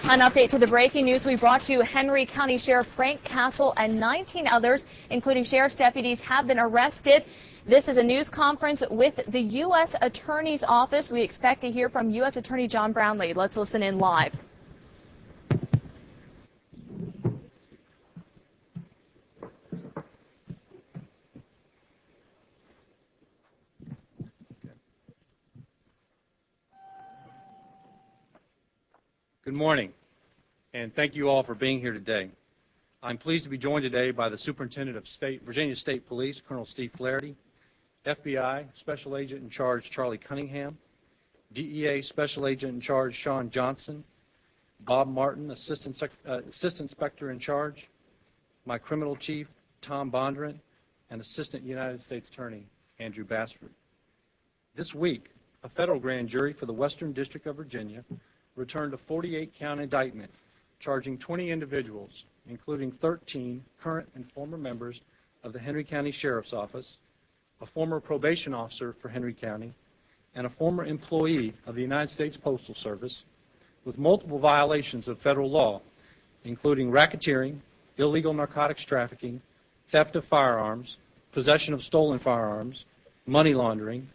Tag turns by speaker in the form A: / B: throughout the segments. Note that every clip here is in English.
A: An update to the breaking news we brought you. Henry County Sheriff Frank Castle and 19 others, including sheriff's deputies, have been arrested. This is a news conference with the U.S. Attorney's Office. We expect to hear from U.S. Attorney John Brownlee. Let's listen in live.
B: Good morning, and thank you all for being here today. I'm pleased to be joined today by the Superintendent of Virginia State Police, Colonel Steve Flaherty, FBI Special Agent in Charge Charlie Cunningham, DEA Special Agent in Charge Sean Johnson, Bob Martin, Assistant Inspector in Charge, my Criminal Chief Tom Bondurant, and Assistant United States Attorney Andrew Bassford. This week, a federal grand jury for the Western District of Virginia returned a 48-count indictment charging 20 individuals, including 13 current and former members of the Henry County Sheriff's Office, a former probation officer for Henry County, and a former employee of the United States Postal Service, with multiple violations of federal law, including racketeering, illegal narcotics trafficking, theft of firearms, possession of stolen firearms, money laundering,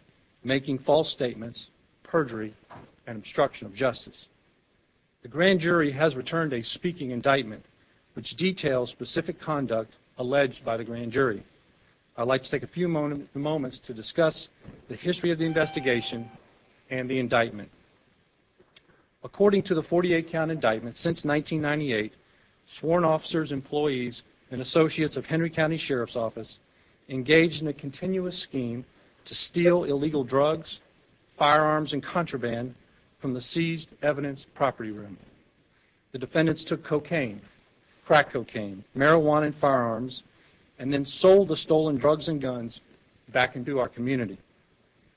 B: making false statements, perjury, and obstruction of justice. The grand jury has returned a speaking indictment which details specific conduct alleged by the grand jury. I'd like to take a few moments to discuss the history of the investigation and the indictment. According to the 48-count indictment, since 1998, sworn officers, employees, and associates of Henry County Sheriff's Office engaged in a continuous scheme to steal illegal drugs, firearms, and contraband from the seized evidence property room. The defendants took cocaine, crack cocaine, marijuana, and firearms, and then sold the stolen drugs and guns back into our community.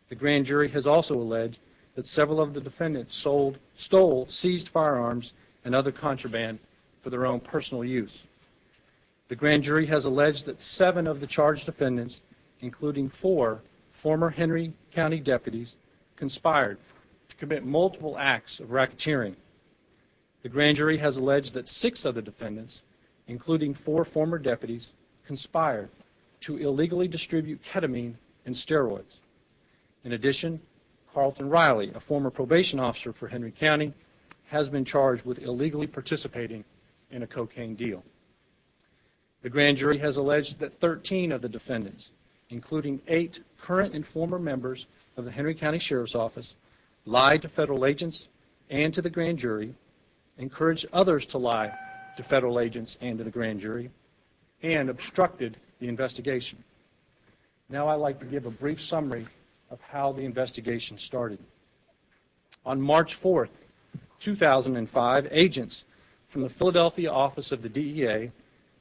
B: The grand jury has also alleged that several of the defendants stole seized firearms and other contraband for their own personal use. The grand jury has alleged that 7 of the charged defendants, including 4 former Henry County deputies, conspired to commit multiple acts of racketeering. The grand jury has alleged that 6 of the defendants, including 4 former deputies, conspired to illegally distribute ketamine and steroids. In addition, Carlton Riley, a former probation officer for Henry County, has been charged with illegally participating in a cocaine deal. The grand jury has alleged that 13 of the defendants, including 8 current and former members of the Henry County Sheriff's Office, lied to federal agents and to the grand jury, encouraged others to lie to federal agents and to the grand jury, and obstructed the investigation. Now I'd like to give a brief summary of how the investigation started. On March 4th, 2005, agents from the Philadelphia office of the DEA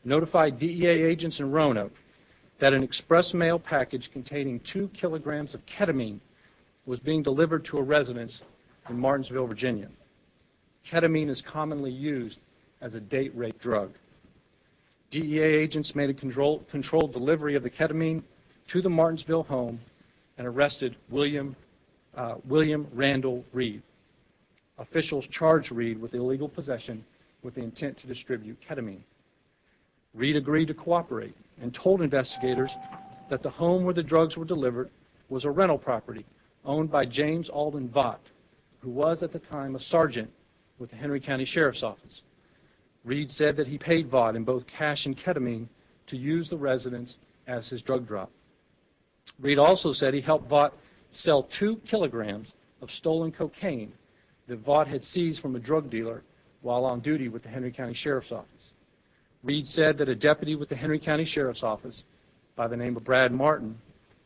B: notified DEA agents in Roanoke that an express mail package containing 2 kilograms of ketamine was being delivered to a residence in Martinsville, Virginia. Ketamine is commonly used as a date rape drug. DEA agents made a controlled delivery of the ketamine to the Martinsville home and arrested William Randall Reed. Officials charged Reed with illegal possession with the intent to distribute ketamine. Reed agreed to cooperate and told investigators that the home where the drugs were delivered was a rental property owned by James Alden Vaught, who was at the time a sergeant with the Henry County Sheriff's Office. Reed said that he paid Vaught in both cash and ketamine to use the residence as his drug drop. Reed also said he helped Vaught sell 2 kilograms of stolen cocaine that Vaught had seized from a drug dealer while on duty with the Henry County Sheriff's Office. Reed said that a deputy with the Henry County Sheriff's Office by the name of Brad Martin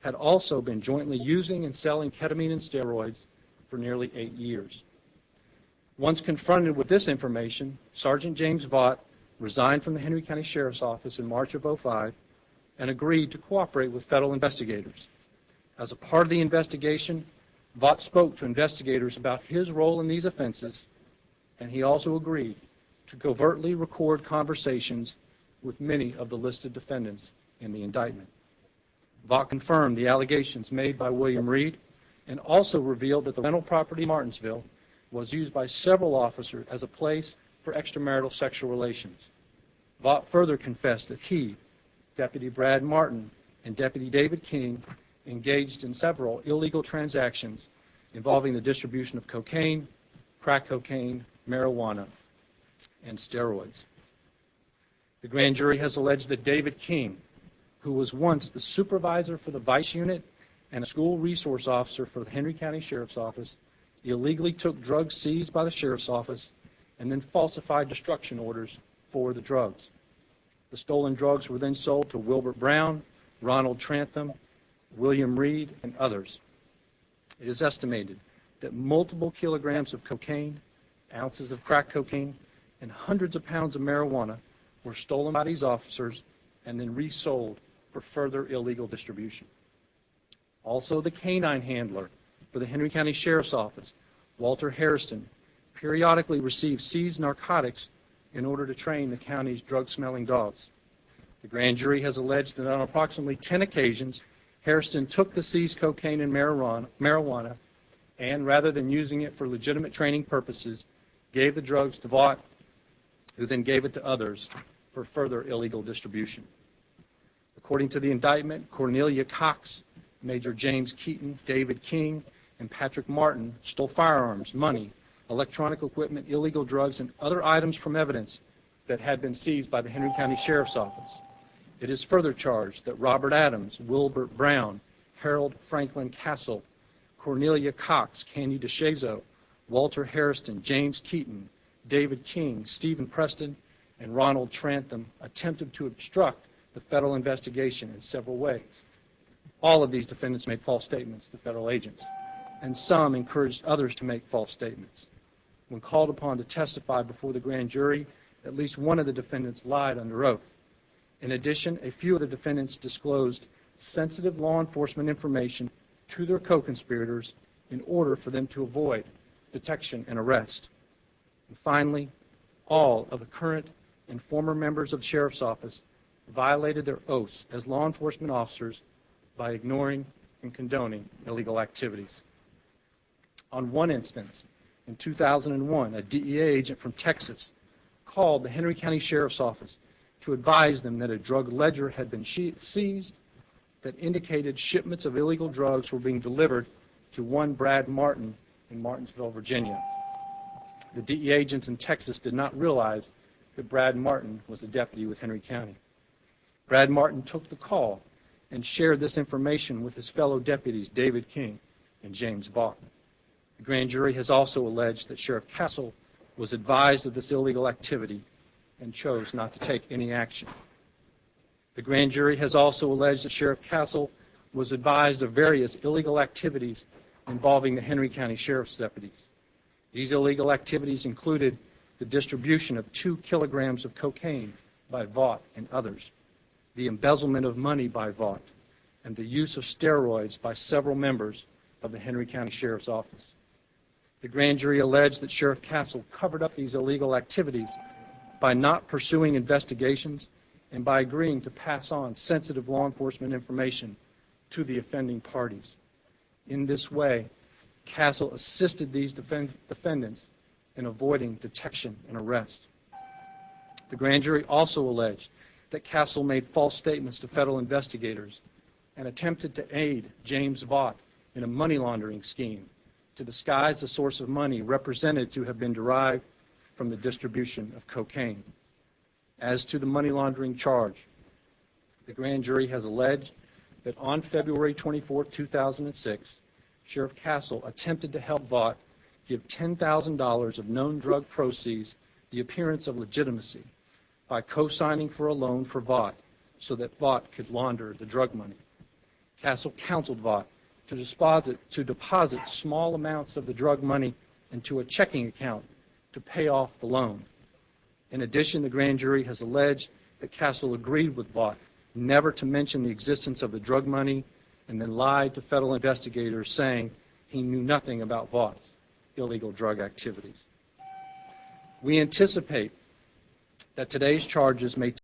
B: had also been jointly using and selling ketamine and steroids for nearly 8 years. Once confronted with this information, Sergeant James Vaught resigned from the Henry County Sheriff's Office in March of 2005 and agreed to cooperate with federal investigators. As a part of the investigation, Vaught spoke to investigators about his role in these offenses, and he also agreed to covertly record conversations with many of the listed defendants in the indictment. Vaught confirmed the allegations made by William Reed and also revealed that the rental property in Martinsville was used by several officers as a place for extramarital sexual relations. Vaught further confessed that he, Deputy Brad Martin, and Deputy David King engaged in several illegal transactions involving the distribution of cocaine, crack cocaine, marijuana, and steroids. The grand jury has alleged that David King, who was once the supervisor for the Vice Unit and a school resource officer for the Henry County Sheriff's Office, illegally took drugs seized by the Sheriff's Office and then falsified destruction orders for the drugs. The stolen drugs were then sold to Wilbert Brown, Ronald Trantham, William Reed, and others. It is estimated that multiple kilograms of cocaine, ounces of crack cocaine, and hundreds of pounds of marijuana were stolen by these officers and then resold for further illegal distribution. Also, the canine handler for the Henry County Sheriff's Office, Walter Hairston, periodically received seized narcotics in order to train the county's drug-smelling dogs. The grand jury has alleged that on approximately 10 occasions, Hairston took the seized cocaine and marijuana and, rather than using it for legitimate training purposes, gave the drugs to Vaught, who then gave it to others for further illegal distribution. According to the indictment, Cornelia Cox, Major James Keaton, David King, and Patrick Martin stole firearms, money, electronic equipment, illegal drugs, and other items from evidence that had been seized by the Henry County Sheriff's Office. It is further charged that Robert Adams, Wilbert Brown, Harold Franklin Castle, Cornelia Cox, Candy DeShazo, Walter Hairston, James Keaton, David King, Stephen Preston, and Ronald Trantham attempted to obstruct the federal investigation in several ways. All of these defendants made false statements to federal agents, and some encouraged others to make false statements. When called upon to testify before the grand jury, at least one of the defendants lied under oath. In addition, a few of the defendants disclosed sensitive law enforcement information to their co-conspirators in order for them to avoid detection and arrest. And finally, all of the current and former members of the Sheriff's Office violated their oaths as law enforcement officers by ignoring and condoning illegal activities. On one instance, in 2001, a DEA agent from Texas called the Henry County Sheriff's Office to advise them that a drug ledger had been seized that indicated shipments of illegal drugs were being delivered to one Brad Martin in Martinsville, Virginia. The DEA agents in Texas did not realize that Brad Martin was a deputy with Henry County. Brad Martin took the call and shared this information with his fellow deputies, David King and James Vaught. The grand jury has also alleged that Sheriff Castle was advised of this illegal activity and chose not to take any action. The grand jury has also alleged that Sheriff Castle was advised of various illegal activities involving the Henry County Sheriff's deputies. These illegal activities included the distribution of 2 kilograms of cocaine by Vaught and others, the embezzlement of money by Vaught, and the use of steroids by several members of the Henry County Sheriff's Office. The grand jury alleged that Sheriff Castle covered up these illegal activities by not pursuing investigations and by agreeing to pass on sensitive law enforcement information to the offending parties. In this way, Castle assisted these defendants in avoiding detection and arrest. The grand jury also alleged that Castle made false statements to federal investigators and attempted to aid James Vaught in a money laundering scheme to disguise the source of money represented to have been derived from the distribution of cocaine. As to the money laundering charge, the grand jury has alleged that on February 24, 2006, Sheriff Castle attempted to help Vaught give $10,000 of known drug proceeds the appearance of legitimacy by co-signing for a loan for Vaught so that Vaught could launder the drug money. Castle counseled Vaught to deposit small amounts of the drug money into a checking account to pay off the loan. In addition, the grand jury has alleged that Castle agreed with Vaught never to mention the existence of the drug money and then lied to federal investigators saying he knew nothing about Vaught's illegal drug activities. We anticipate that today's charges may